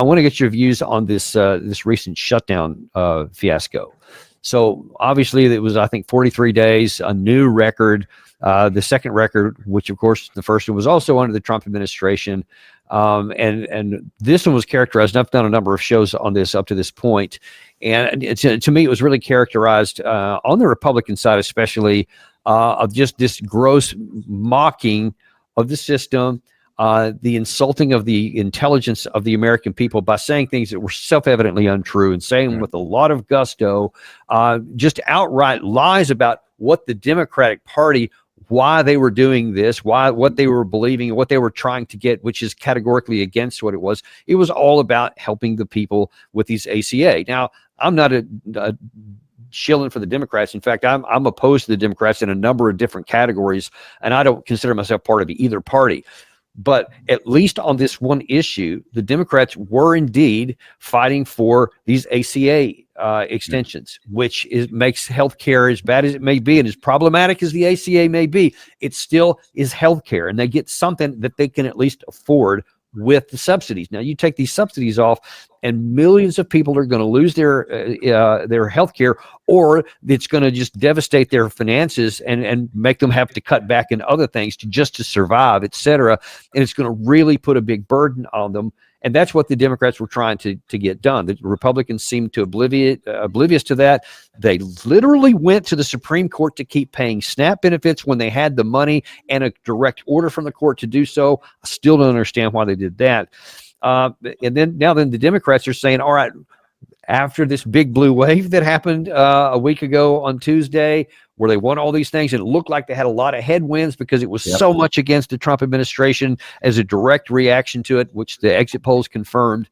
I want to get your views on this recent shutdown fiasco. So obviously it was, I think, 43 days, a new record. The second record, which of course the first one was also under the Trump administration, and this one was characterized. And I've done a number of shows on this up to this point, and to me it was really characterized on the Republican side, especially of just this gross mocking of the system. The insulting of the intelligence of the American people by saying things that were self-evidently untrue and saying with a lot of gusto, just outright lies about what the Democratic Party, why they were doing this, what they were believing, what they were trying to get, which is categorically against what it was. It was all about helping the people with these ACA. Now, I'm not a shilling for the Democrats. In fact, I'm opposed to the Democrats in a number of different categories, and I don't consider myself part of either party. But at least on this one issue, the Democrats were indeed fighting for these ACA extensions, which makes healthcare, as bad as it may be and as problematic as the ACA may be, it still is healthcare, and they get something that they can at least afford with the subsidies. Now, you take these subsidies off, and millions of people are going to lose their health care, or it's going to just devastate their finances and make them have to cut back in other things to survive, et cetera. And it's going to really put a big burden on them. And that's what the Democrats were trying to get done. The Republicans seemed to oblivious to that. They literally went to the Supreme Court to keep paying SNAP benefits when they had the money and a direct order from the court to do so. I still don't understand why they did that. And then the Democrats are saying, all right, after this big blue wave that happened a week ago on Tuesday, where they won all these things, and it looked like they had a lot of headwinds because it was so much against the Trump administration as a direct reaction to it, which the exit polls confirmed.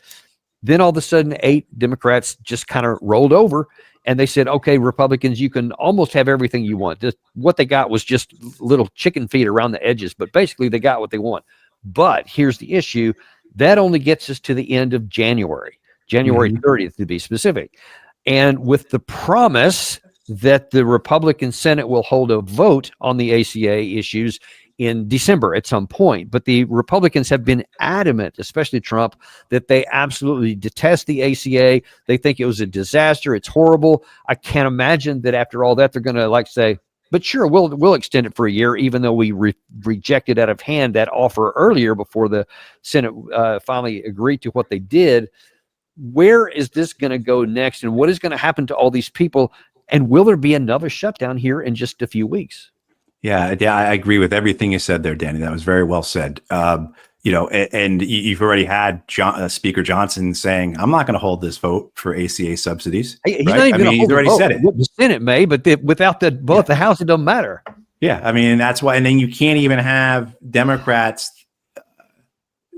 Then all of a sudden, 8 Democrats just kind of rolled over, and they said, okay, Republicans, you can almost have everything you want. What they got was just little chicken feet around the edges, but basically they got what they want. But here's the issue. That only gets us to the end of January 30th to be specific. And with the promise that the Republican Senate will hold a vote on the ACA issues in December at some point. But the Republicans have been adamant, especially Trump, that they absolutely detest the ACA. They think it was a disaster. It's horrible. I can't imagine that after all that, they're going to say, but sure, we'll extend it for a year, even though we rejected out of hand that offer earlier before the Senate finally agreed to what they did. Where is this going to go next? And what is going to happen to all these people? And will there be another shutdown here in just a few weeks? Yeah, I agree with everything you said there, Danny. That was very well said. And you've already had Speaker Johnson saying, I'm not going to hold this vote for ACA subsidies. He's not even going to hold already said it. The Senate may, but without the House, it doesn't matter. Yeah, I mean, that's why. And then you can't even have Democrats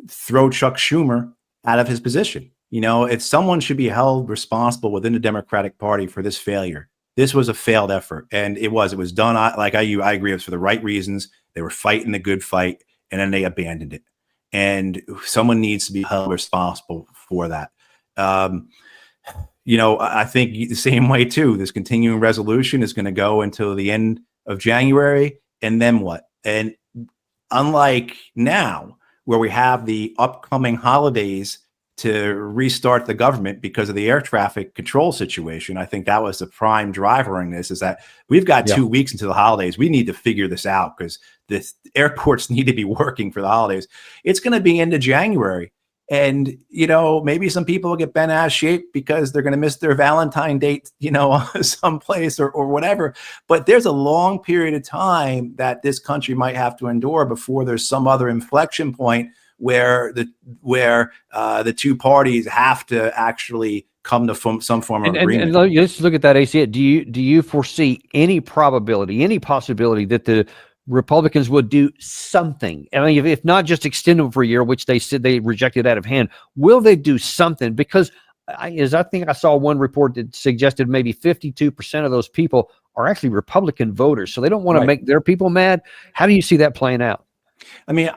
throw Chuck Schumer out of his position. If someone should be held responsible within the Democratic Party for this failure, this was a failed effort. And it was done. I agree. It was for the right reasons. They were fighting the good fight, and then they abandoned it. And someone needs to be held responsible for that. I think the same way too, this continuing resolution is going to go until the end of January. And then what? And unlike now, where we have the upcoming holidays to restart the government because of the air traffic control situation, I think that was the prime driver in this, is that we've got 2 weeks into the holidays. We need to figure this out because the airports need to be working for the holidays. It's going to be into January. And, maybe some people will get bent out of shape because they're going to miss their Valentine date, someplace or whatever. But there's a long period of time that this country might have to endure before there's some other inflection point where the two parties have to actually come to some form of agreement. And let's look at that ACA. Do you foresee any possibility that the Republicans would do something? I mean, if not just extend them for a year, which they said they rejected out of hand, will they do something? Because I think I saw one report that suggested maybe 52% of those people are actually Republican voters, so they don't want to make their people mad. How do you see that playing out? I mean,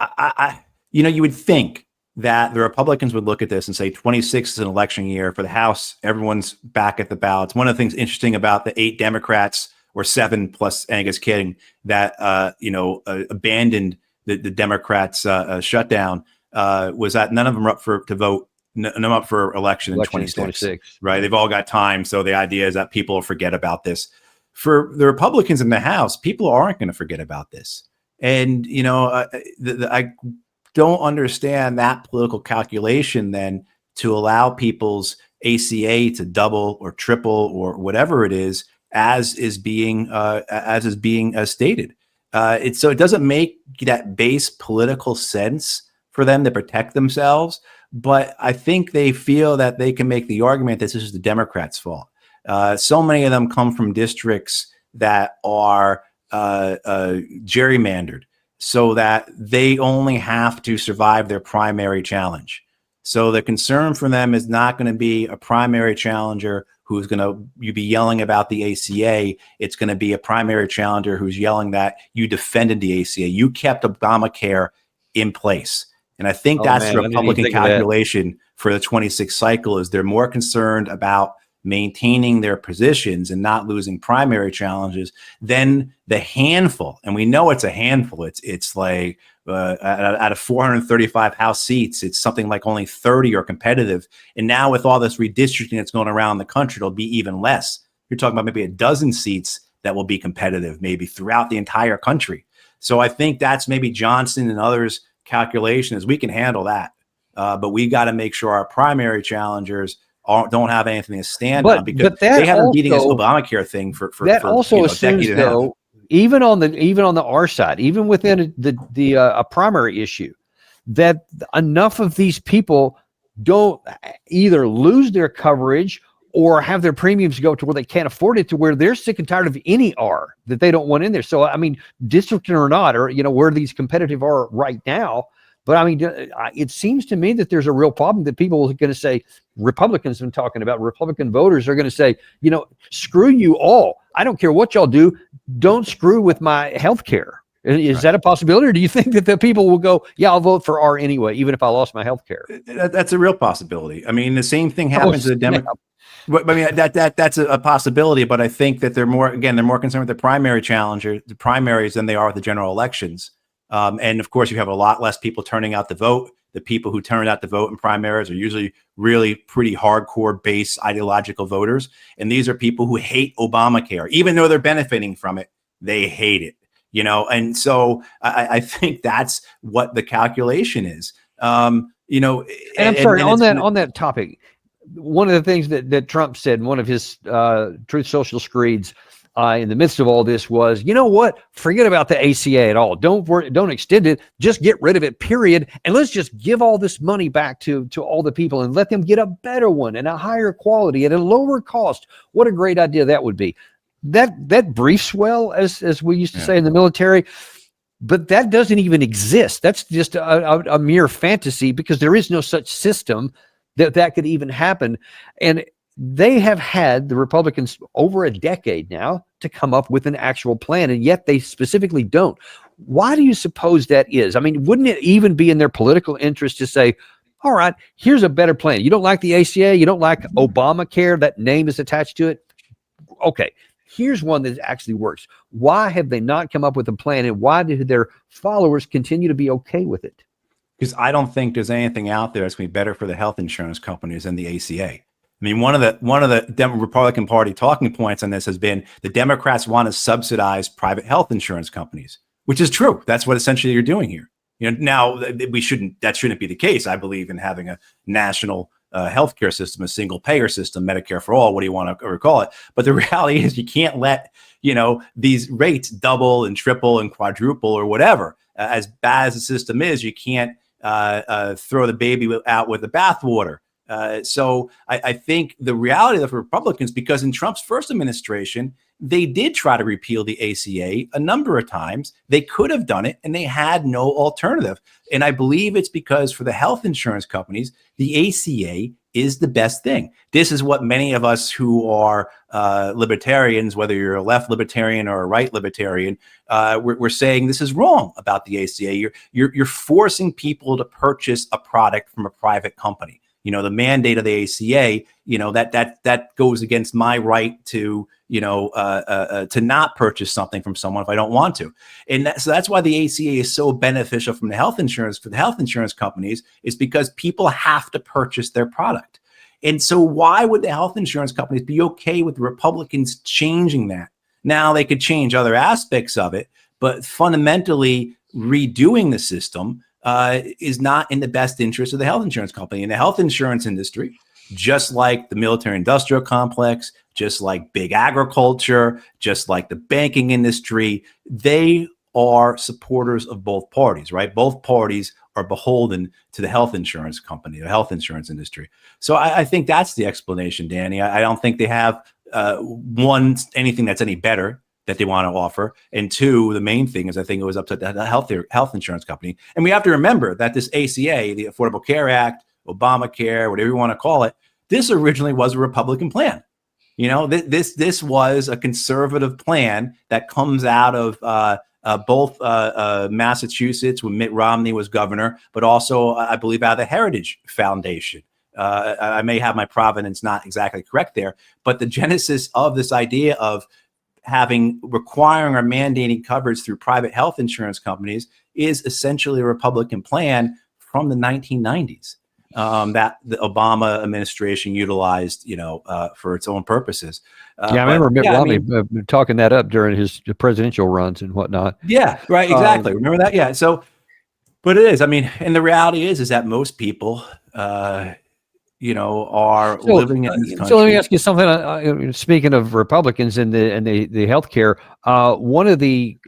you would think that the Republicans would look at this and say 26 is an election year. For the House, everyone's back at the ballots. One of the things interesting about the 8 Democrats, or 7 plus Angus King, that abandoned the Democrats' shutdown was that none of them were up to vote them up for election in 26, right? They've all got time. So the idea is that people will forget about this. For the Republicans in the House, people aren't going to forget about this. And, I don't understand that political calculation then to allow people's ACA to double or triple or whatever it is, as is being stated. So it doesn't make that base political sense for them to protect themselves. But I think they feel that they can make the argument that this is the Democrats' fault. So many of them come from districts that are gerrymandered so that they only have to survive their primary challenge. So the concern for them is not going to be a primary challenger who's going to you be yelling about the ACA. It's going to be a primary challenger who's yelling that you defended the ACA. You kept Obamacare in place. And I think that's the Republican calculation for the 26 cycle is they're more concerned about maintaining their positions and not losing primary challenges than the handful. And we know it's a handful. It's like out of 435 House seats, it's something like only 30 are competitive. And now with all this redistricting that's going around the country, it'll be even less. You're talking about maybe a dozen seats that will be competitive, maybe throughout the entire country. So I think that's maybe Johnson and others' calculation is we can handle that. But we got to make sure our primary challengers don't have anything to stand on because they haven't beating this Obamacare thing for assumes, though, even on the R side, even within a primary issue, that enough of these people don't either lose their coverage or have their premiums go to where they can't afford it, to where they're sick and tired of any R that they don't want in there. So I mean, districting or not, or where these competitive are right now. But I mean, it seems to me that there's a real problem that people are going to say, Republicans have been talking about, Republican voters are going to say, screw you all. I don't care what y'all do. Don't screw with my health care. Is that a possibility? Or do you think that the people will go, yeah, I'll vote for R anyway, even if I lost my health care? That's a real possibility. I mean, the same thing happens to the Democrats. I mean, that's a possibility, but I think that they're more concerned with the primary the primaries than they are with the general elections. And of course, you have a lot less people turning out to vote. The people who turn out to vote in primaries are usually really pretty hardcore base ideological voters. And these are people who hate Obamacare, even though they're benefiting from it, they hate it, And so I think that's what the calculation is, And I'm sorry, on that topic, one of the things that Trump said in one of his Truth Social screeds in the midst of all this was, you know what? Forget about the ACA at all. Don't extend it. Just get rid of it, period. And let's just give all this money back to all the people and let them get a better one and a higher quality at a lower cost. What a great idea that would be. That briefs well, as we used to say in the military. But that doesn't even exist. That's just a mere fantasy, because there is no such system that could even happen. And they have had, the Republicans, over a decade now to come up with an actual plan, and yet they specifically don't. Why do you suppose that is? I mean, wouldn't it even be in their political interest to say, all right, here's a better plan. You don't like the ACA, you don't like Obamacare, that name is attached to it. Okay, here's one that actually works. Why have they not come up with a plan, and why do their followers continue to be okay with it? Because I don't think there's anything out there that's going to be better for the health insurance companies than the ACA. I mean, one of the Republican Party talking points on this has been the Democrats want to subsidize private health insurance companies, which is true. That's what essentially you're doing here. Now that shouldn't be the case. I believe in having a national healthcare system, a single payer system, Medicare for all, what do you want to call it? But the reality is you can't let, these rates double and triple and quadruple or whatever. As bad as the system is, you can't throw the baby out with the bathwater. So I think the reality of the Republicans, because in Trump's first administration, they did try to repeal the ACA a number of times. They could have done it, and they had no alternative. And I believe it's because for the health insurance companies, the ACA is the best thing. This is what many of us who are libertarians, whether you're a left libertarian or a right libertarian, we're saying this is wrong about the ACA. You're forcing people to purchase a product from a private company. The mandate of the ACA, that goes against my right to, to not purchase something from someone if I don't want to. And so that's why the ACA is so beneficial for the health insurance companies, is because people have to purchase their product. And so why would the health insurance companies be okay with the Republicans changing that? Now, they could change other aspects of it, but fundamentally redoing the system is not in the best interest of the health insurance company. And the health insurance industry, just like the military industrial complex, just like big agriculture, just like the banking industry, they are supporters of both parties, right? Both parties are beholden to the health insurance company, the health insurance industry. So I think that's the explanation, Danny. I don't think they have anything that's any better that they want to offer. And two, the main thing is I think it was up to the health insurance company. And we have to remember that this ACA, the Affordable Care Act, Obamacare, whatever you want to call it, this originally was a Republican plan. This was a conservative plan that comes out of both Massachusetts when Mitt Romney was governor, but also I believe out of the Heritage Foundation. I may have my provenance not exactly correct there, but the genesis of this idea of requiring or mandating coverage through private health insurance companies is essentially a Republican plan from the 1990s that the Obama administration utilized, for its own purposes. I remember Mitt Romney talking that up during his presidential runs and whatnot. Yeah, right, exactly. Remember that? Yeah. So, but it is. And the reality is that most people, are living in this country. So let me ask you something. Speaking of Republicans and the healthcare, one of the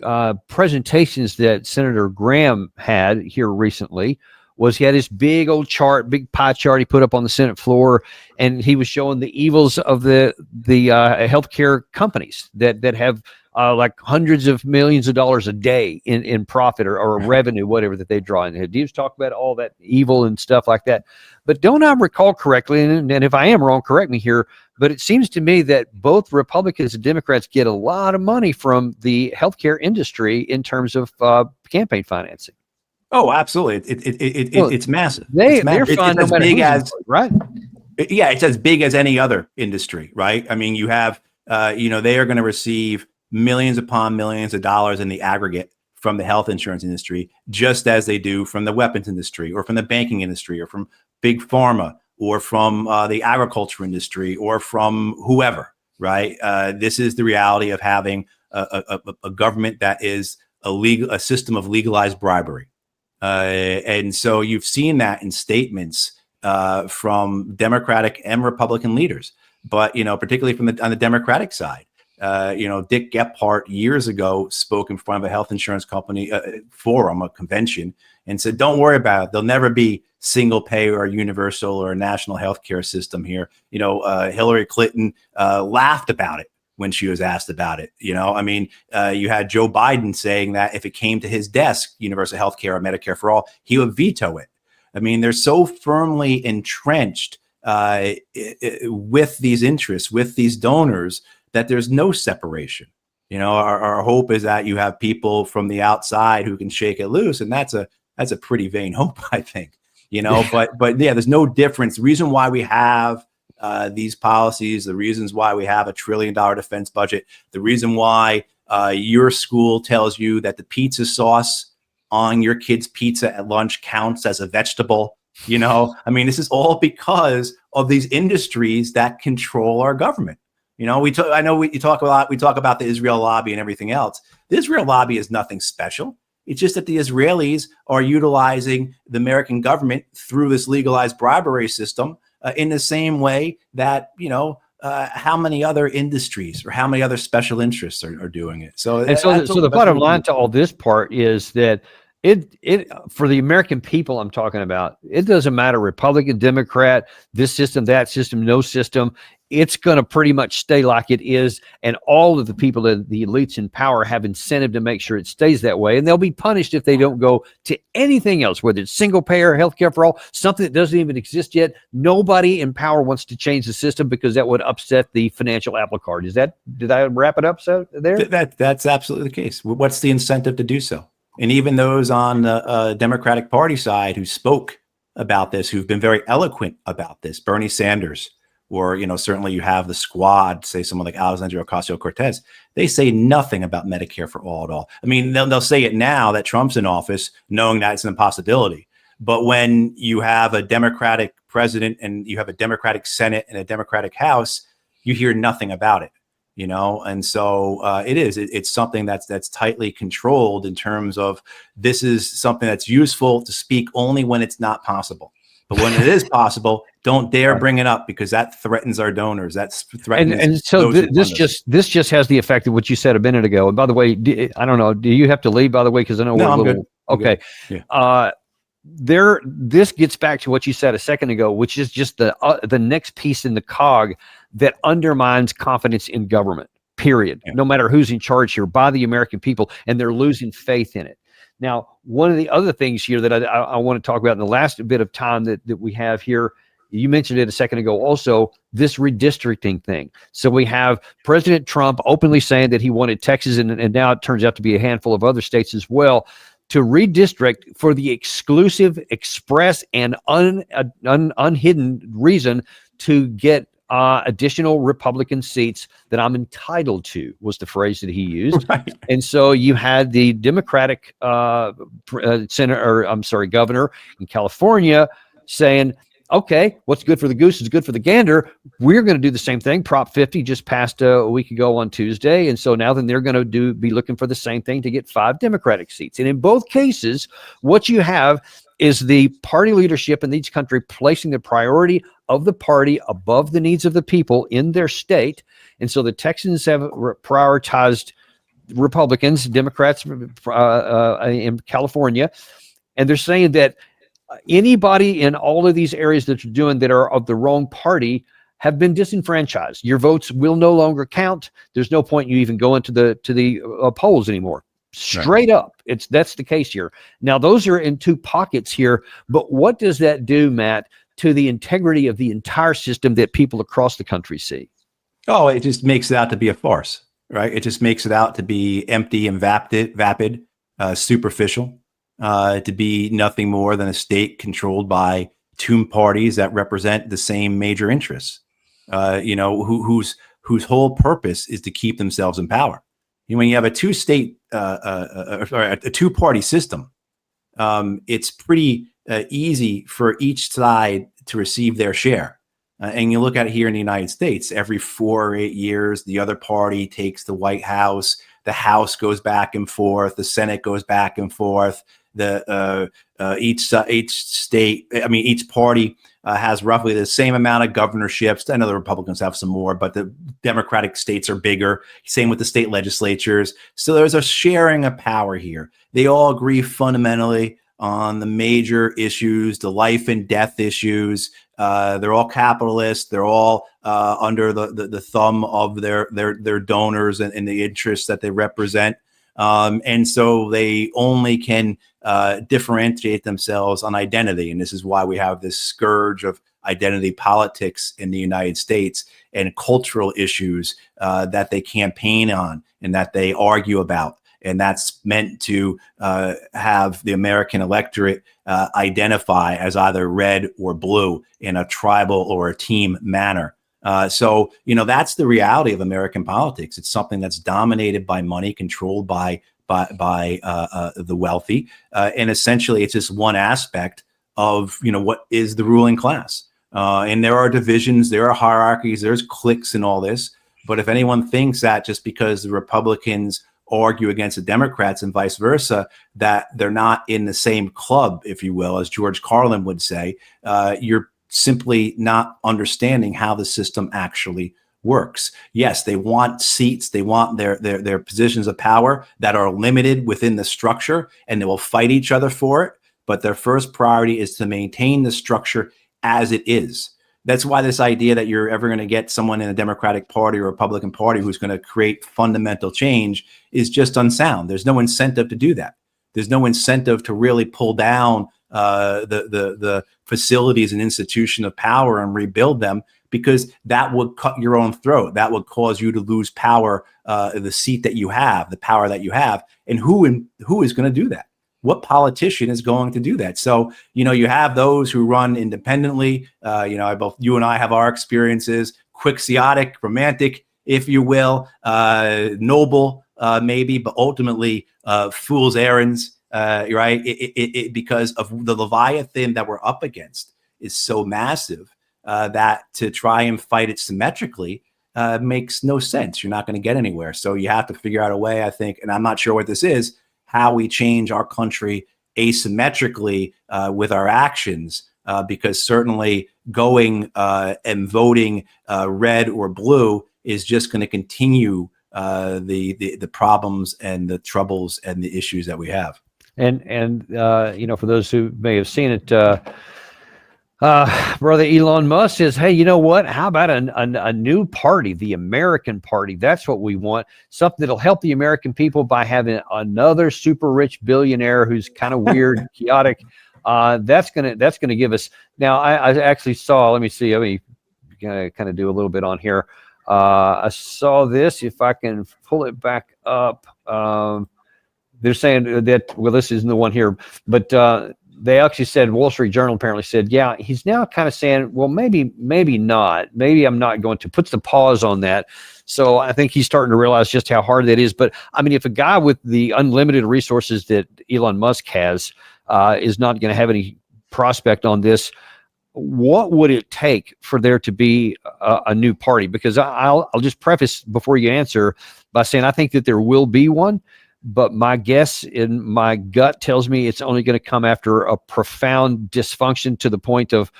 presentations that Senator Graham had here recently was he had this big old chart, big pie chart he put up on the Senate floor, and he was showing the evils of the healthcare companies that have like hundreds of millions of dollars a day in profit or revenue, whatever that they draw in. He was talking about all that evil and stuff like that. But don't I recall correctly, and if I am wrong, correct me here, but it seems to me that both Republicans and Democrats get a lot of money from the healthcare industry in terms of campaign financing. Oh, absolutely. It's massive. They're fine no matter who's right? Yeah, it's as big as any other industry, right? You have, they are going to receive millions upon millions of dollars in the aggregate from the health insurance industry, just as they do from the weapons industry or from the banking industry or from big pharma or from the agriculture industry or from whoever, right? This is the reality of having a government that is a system of legalized bribery. And so you've seen that in statements from Democratic and Republican leaders, but particularly on the Democratic side. Dick Gephardt years ago spoke in front of a health insurance company forum, a convention, and said, "Don't worry about it. There'll never be single payer or universal or a national healthcare system here." Hillary Clinton laughed about it when she was asked about it. You had Joe Biden saying that if it came to his desk, universal healthcare or Medicare for all, he would veto it. They're so firmly entrenched with these interests, with these donors, that there's no separation. Our hope is that you have people from the outside who can shake it loose, and that's a pretty vain hope, I think. But yeah, there's no difference. The reason why we have these policies, the reasons why we have $1 trillion defense budget, the reason why your school tells you that the pizza sauce on your kid's pizza at lunch counts as a vegetable. This is all because of these industries that control our government. We talk about the Israel lobby and everything else. The Israel lobby is nothing special. It's just that the Israelis are utilizing the American government through this legalized bribery system in the same way that, how many other industries or how many other special interests are doing it. So the bottom line to all this part is that it for the American people I'm talking about, it doesn't matter Republican, Democrat, this system, that system, no system. It's going to pretty much stay like it is. And all of the people, the elites in power, have incentive to make sure it stays that way. And they'll be punished if they don't go to anything else, whether it's single payer, healthcare for all, something that doesn't even exist yet. Nobody in power wants to change the system because that would upset the financial apple cart. Did I wrap it up there? That's absolutely the case. What's the incentive to do so? And even those on the Democratic Party side who spoke about this, who've been very eloquent about this, Bernie Sanders, or, certainly you have the squad, say someone like Alexandria Ocasio-Cortez, they say nothing about Medicare for all at all. I mean, they'll say it now that Trump's in office, knowing that it's an impossibility. But when you have a Democratic president and you have a Democratic Senate and a Democratic House, you hear nothing about it, And so it's something that's tightly controlled in terms of, this is something that's useful to speak only when it's not possible. But when it is possible, don't dare bring it up, because that threatens our donors. That's threatens. And so this just has the effect of what you said a minute ago. And by the way, I don't know, do you have to leave, by the way? Because I know we're a little, okay. Good. Yeah. This gets back to what you said a second ago, which is just the next piece in the cog that undermines confidence in government, period. Yeah. No matter who's in charge here, by the American people, and they're losing faith in it. Now, one of the other things here that I want to talk about in the last bit of time that we have here, you mentioned it a second ago also, this redistricting thing. So we have President Trump openly saying that he wanted Texas, and now it turns out to be a handful of other states as well, to redistrict for the exclusive, express, and unhidden reason to get additional Republican seats that I'm entitled to, was the phrase that he used. Right. And so you had the Democratic governor in California saying, okay, what's good for the goose is good for the gander. We're going to do the same thing. Prop 50 just passed a week ago on Tuesday. And so now then they're going to be looking for the same thing to get 5 Democratic seats. And in both cases, what you have is the party leadership in each country placing the priority of the party above the needs of the people in their state. And so the Texans have prioritized Republicans, Democrats in California. And they're saying that anybody in all of these areas that you're doing that are of the wrong party have been disenfranchised. Your votes will no longer count. There's no point you even go into the polls anymore. Straight up, that's the case here. Now, those are in 2 pockets here, but what does that do, Matt, to the integrity of the entire system that people across the country see? Oh, it just makes it out to be a farce, right? It just makes it out to be empty and vapid, superficial, to be nothing more than a state controlled by 2 parties that represent the same major interests, whose whole purpose is to keep themselves in power. When you have a 2-state, a 2-party system, it's pretty easy for each side to receive their share. And you look at it here in the United States, every 4 or 8 years, the other party takes the White House, the House goes back and forth, the Senate goes back and forth. Each party has roughly the same amount of governorships. I know the Republicans have some more, but the Democratic states are bigger. Same with the state legislatures. So there's a sharing of power here. They all agree fundamentally on the major issues, the life and death issues. They're all capitalists. They're all under the thumb of their donors and the interests that they represent. And so they only can differentiate themselves on identity. And this is why we have this scourge of identity politics in the United States and cultural issues that they campaign on and that they argue about. And that's meant to have the American electorate identify as either red or blue in a tribal or a team manner. So that's the reality of American politics. It's something that's dominated by money, controlled by the wealthy, and essentially it's just one aspect of what is the ruling class. And there are divisions, there are hierarchies, there's cliques and all this. But if anyone thinks that just because the Republicans argue against the Democrats and vice versa, that they're not in the same club, if you will, as George Carlin would say, you're simply not understanding how the system actually works. Yes, they want seats, they want their positions of power that are limited within the structure, and they will fight each other for it. But their first priority is to maintain the structure as it is. That's why this idea that you're ever going to get someone in a Democratic Party or Republican Party who's going to create fundamental change is just unsound. There's no incentive to do that. There's no incentive to really pull down the facilities and institution of power and rebuild them, because that would cut your own throat. That would cause you to lose power, the seat that you have, the power that you have. And who is going to do that? what politician is going to do that? So, you have those who run independently. Both you and I have our experiences, quixotic, romantic, if you will, noble, maybe, but ultimately fool's errands, right? Because of the Leviathan that we're up against is so massive that to try and fight it symmetrically makes no sense. You're not going to get anywhere. So you have to figure out a way, I think, and I'm not sure what this is, how we change our country asymmetrically with our actions, because certainly going and voting red or blue is just going to continue the problems and the troubles and the issues that we have. And for those who may have seen it, brother Elon Musk says, hey, you know what? How about a new party, the American Party? That's what we want. Something that'll help the American people by having another super rich billionaire who's kind of weird, chaotic. That's gonna give us. Now, I actually saw. Let me see. Let me kind of do a little bit on here. I saw this. If I can pull it back up, they're saying that. Well, this isn't the one here, but. They actually said, Wall Street Journal apparently said, yeah, he's now kind of saying, well, maybe not. Maybe I'm not going to. Puts the pause on that. So I think he's starting to realize just how hard that is. But I mean, if a guy with the unlimited resources that Elon Musk has is not going to have any prospect on this, what would it take for there to be a new party? Because I'll just preface before you answer by saying I think that there will be one. But my guess in my gut tells me it's only going to come after a profound dysfunction to the point of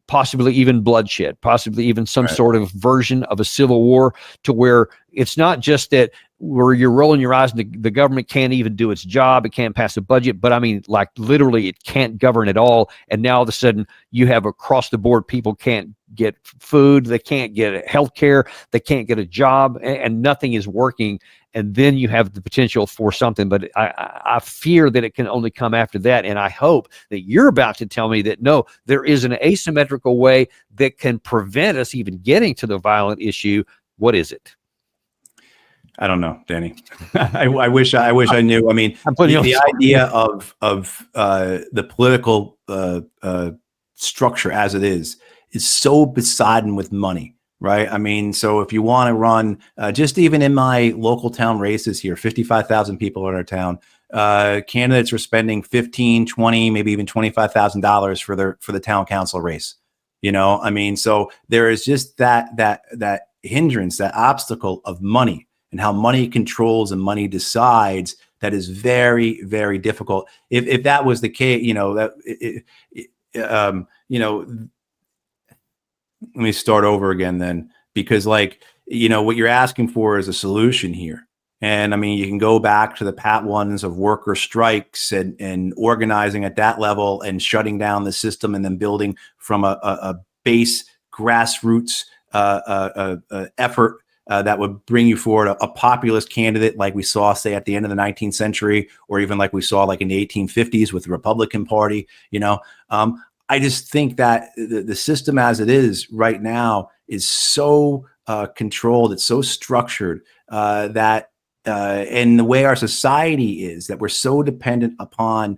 possibly even bloodshed, possibly even some sort of version of a civil war, to where it's not just that where you're rolling your eyes and the government can't even do its job, it can't pass a budget, but I mean, like literally it can't govern at all. And now all of a sudden you have across the board, people can't get food, they can't get health care, they can't get a job, and nothing is working. And then you have the potential for something, but I fear that it can only come after that. And I hope that you're about to tell me that no, there is an asymmetrical way that can prevent us even getting to the violent issue. What is it? I don't know, Danny. I wish I knew. I mean, the idea of the political structure as it is so besodden with money. Right. I mean, so if you want to run just even in my local town races here, 55,000 people in our town, candidates are spending $15, $20, maybe even $25,000 for the town council race. I mean, so there is just that hindrance, that obstacle of money and how money controls and money decides. That is very, very difficult. If that was the case, let me start over again then, because what you're asking for is a solution here. And I mean, you can go back to the pat ones of worker strikes and organizing at that level and shutting down the system and then building from a base grassroots effort that would bring you forward a populist candidate like we saw, say, at the end of the 19th century, or even like we saw like in the 1850s with the Republican Party. I just think that the system as it is right now is so controlled, it's so structured that and the way our society is, that we're so dependent upon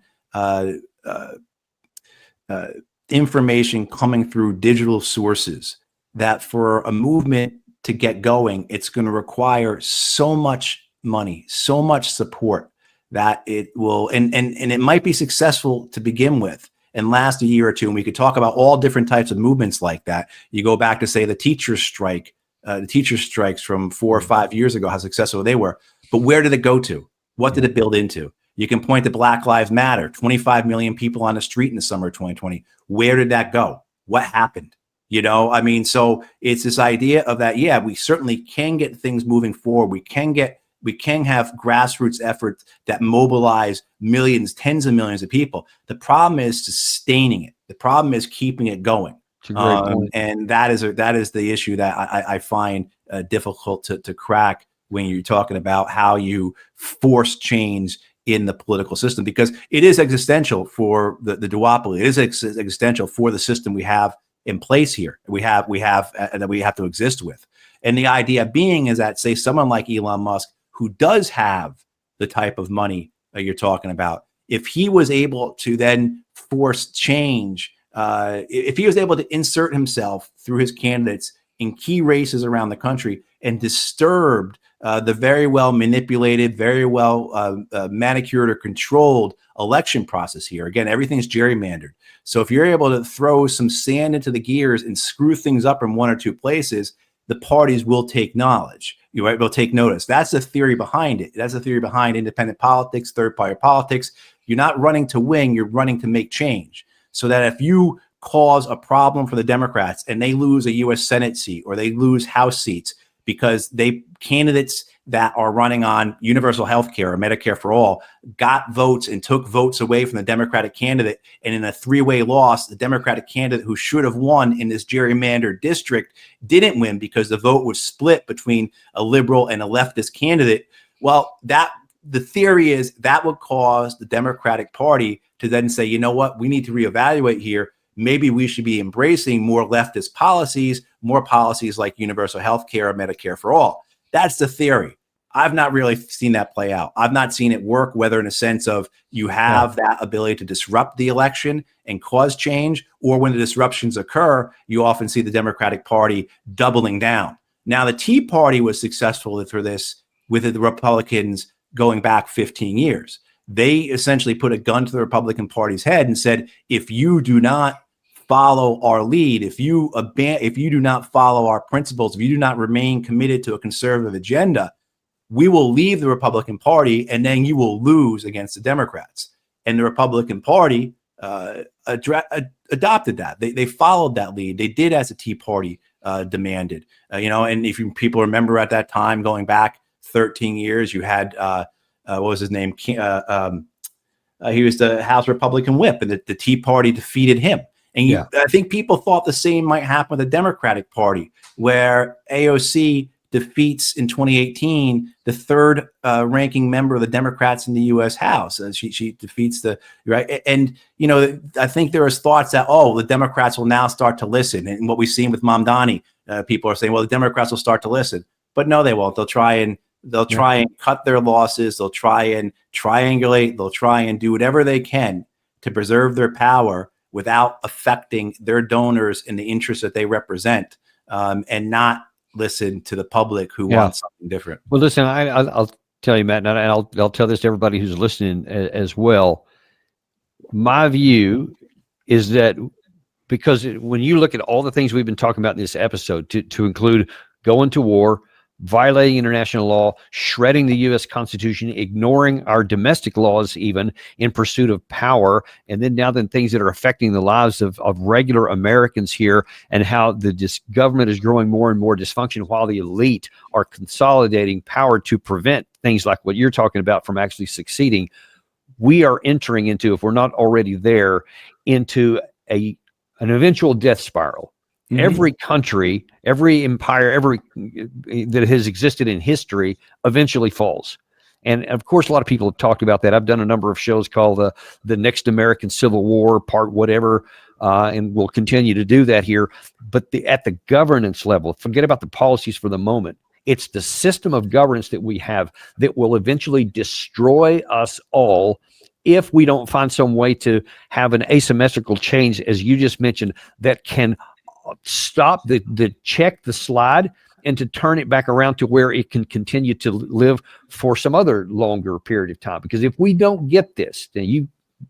information coming through digital sources, that for a movement to get going, it's going to require so much money, so much support, that it will, and it might be successful to begin with and last a year or two. And we could talk about all different types of movements like that. You go back to, say, the teachers' strike, the teachers' strikes from 4 or 5 years ago, how successful they were. But where did it go to? What did it build into? You can point to Black Lives Matter, 25 million people on the street in the summer of 2020. Where did that go? What happened? I mean, so it's this idea of that, yeah, we certainly can get things moving forward. We can have grassroots efforts that mobilize millions, tens of millions of people. The problem is sustaining it. The problem is keeping it going. And that is the issue that I find difficult to crack when you're talking about how you force change in the political system, because it is existential for the duopoly. It is existential for the system we have in place here. We have that we have to exist with. And the idea being is that, say, someone like Elon Musk, who does have the type of money that you're talking about, if he was able to then force change, if he was able to insert himself through his candidates in key races around the country and disturbed the very well manipulated, very well manicured or controlled election process here. Again, everything's gerrymandered. So if you're able to throw some sand into the gears and screw things up in one or two places, the parties will take knowledge. Will take notice. That's the theory behind it. That's the theory behind independent politics, third-party politics. You're not running to win, you're running to make change. So that if you cause a problem for the Democrats and they lose a U.S. Senate seat or they lose House seats because candidates that are running on universal health care or Medicare for all got votes and took votes away from the Democratic candidate. And in a three-way loss, the Democratic candidate who should have won in this gerrymandered district didn't win because the vote was split between a liberal and a leftist candidate. Well, the theory is that would cause the Democratic Party to then say, you know what, we need to reevaluate here. Maybe we should be embracing more leftist policies, more policies like universal health care or Medicare for all. That's the theory. I've not really seen that play out. I've not seen it work, whether in a sense of you have that ability to disrupt the election and cause change, or when the disruptions occur, you often see the Democratic Party doubling down. Now, the Tea Party was successful through this with the Republicans going back 15 years. They essentially put a gun to the Republican Party's head and said, if you do not follow our lead, if you do not follow our principles, if you do not remain committed to a conservative agenda, we will leave the Republican Party and then you will lose against the Democrats. And the Republican Party adopted that. They followed that lead. They did as the Tea Party demanded. And if people remember at that time, going back 13 years, you had what was his name? He was the House Republican whip, and the Tea Party defeated him. And I think people thought the same might happen with the Democratic Party, where AOC defeats in 2018 the third ranking member of the Democrats in the U.S. House. She defeats right. And, I think there was thoughts that, the Democrats will now start to listen. And what we've seen with Mamdani, people are saying, well, the Democrats will start to listen. But no, they won't. They'll try and cut their losses. They'll try and triangulate. They'll try and do whatever they can to preserve their power without affecting their donors in the interests that they represent, and not listen to the public who wants something different. Well, listen, I'll tell you, Matt, and I'll tell this to everybody who's listening as well. My view is that because when you look at all the things we've been talking about in this episode, to include going to war, violating international law, shredding the U.S. Constitution, ignoring our domestic laws even in pursuit of power, and then now things that are affecting the lives of regular Americans here, and how the government is growing more and more dysfunction while the elite are consolidating power to prevent things like what you're talking about from actually succeeding. We are entering into, if we're not already there, into an eventual death spiral. Mm-hmm. Every country, every empire, that has existed in history eventually falls. And of course, a lot of people have talked about that. I've done a number of shows called the Next American Civil War, part whatever, and we'll continue to do that here. But at the governance level, forget about the policies for the moment. It's the system of governance that we have that will eventually destroy us all if we don't find some way to have an asymmetrical change, as you just mentioned, that can stop check the slide and to turn it back around to where it can continue to live for some other longer period of time. Because if we don't get this, then you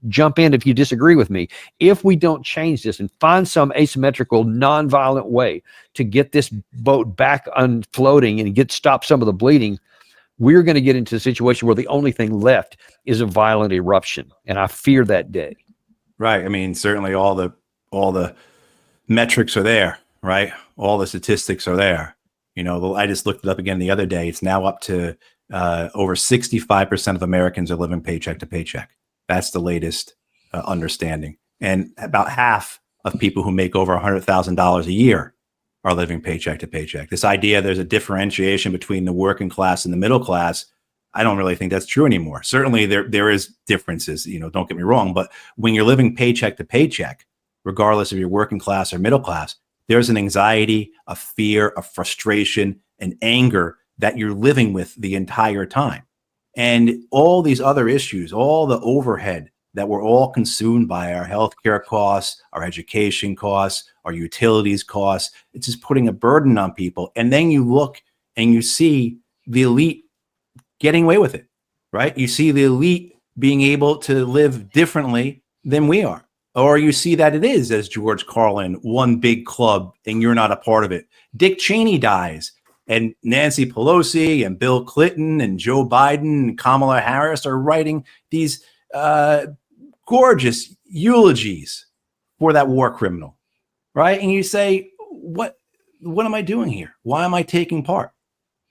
jump in if you disagree with me. If we don't change this and find some asymmetrical, nonviolent way to get this boat back unfloating and stop some of the bleeding, we're going to get into a situation where the only thing left is a violent eruption. And I fear that day. Right. I mean, certainly all the metrics are there, right? All the statistics are there. I just looked it up again the other day. It's now up to over 65% of Americans are living paycheck to paycheck. That's the latest understanding. And about half of people who make over $100,000 a year are living paycheck to paycheck. This idea there's a differentiation between the working class and the middle class, I don't really think that's true anymore. Certainly there is differences, don't get me wrong, but when you're living paycheck to paycheck, regardless if you're working class or middle class, there's an anxiety, a fear, a frustration, an anger that you're living with the entire time. And all these other issues, all the overhead that we're all consumed by, our healthcare costs, our education costs, our utilities costs, it's just putting a burden on people. And then you look and you see the elite getting away with it, right? You see the elite being able to live differently than we are. Or you see that it is, as George Carlin, one big club and you're not a part of it. Dick Cheney dies and Nancy Pelosi and Bill Clinton and Joe Biden and Kamala Harris are writing these gorgeous eulogies for that war criminal, right? And you say, what am I doing here? Why am I taking part?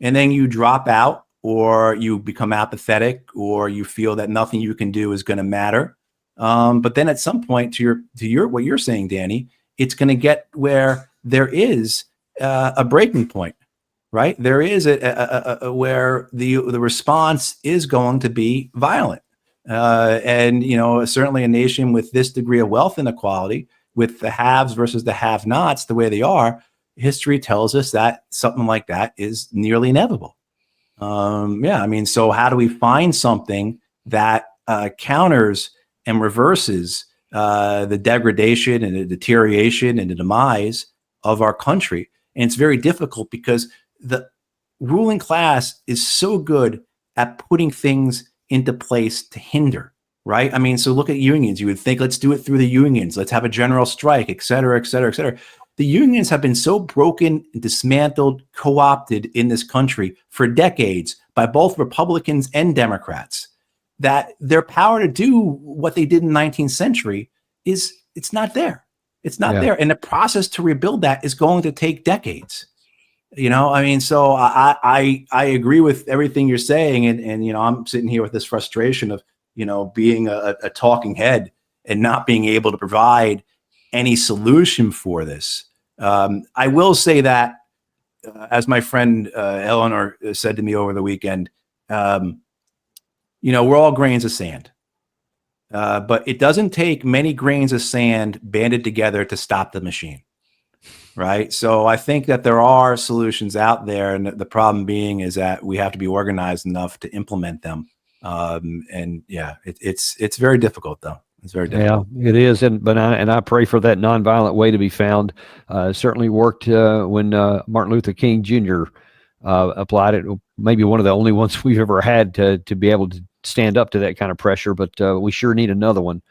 And then you drop out, or you become apathetic, or you feel that nothing you can do is going to matter. But then at some point, to your what you're saying, Danny, it's going to get where there is a breaking point, right? There is where the response is going to be violent. And, you know, certainly a nation with this degree of wealth inequality, with the haves versus the have-nots the way they are, history tells us that something like that is nearly inevitable. Yeah, I mean, so how do we find something that counters and reverses the degradation and the deterioration and the demise of our country? And it's very difficult because the ruling class is so good at putting things into place to hinder, right? I mean, so look at unions. You would think, let's do it through the unions. Let's have a general strike, et cetera, et cetera, et cetera. The unions have been so broken, dismantled, co-opted in this country for decades by both Republicans and Democrats that their power to do what they did in the 19th century it's not there. It's not there. And the process to rebuild that is going to take decades. You know, I mean, so I agree with everything you're saying. And, you know, I'm sitting here with this frustration of, you know, being a talking head and not being able to provide any solution for this. I will say that, as my friend Eleanor said to me over the weekend, you know, we're all grains of sand, but it doesn't take many grains of sand banded together to stop the machine. Right. So I think that there are solutions out there. And the problem being is that we have to be organized enough to implement them. And yeah, it's very difficult, though. It's very difficult. Yeah, it is. And I pray for that nonviolent way to be found. Certainly worked when Martin Luther King Jr. Applied it. Maybe one of the only ones we've ever had to be able to stand up to that kind of pressure. But we sure need another one.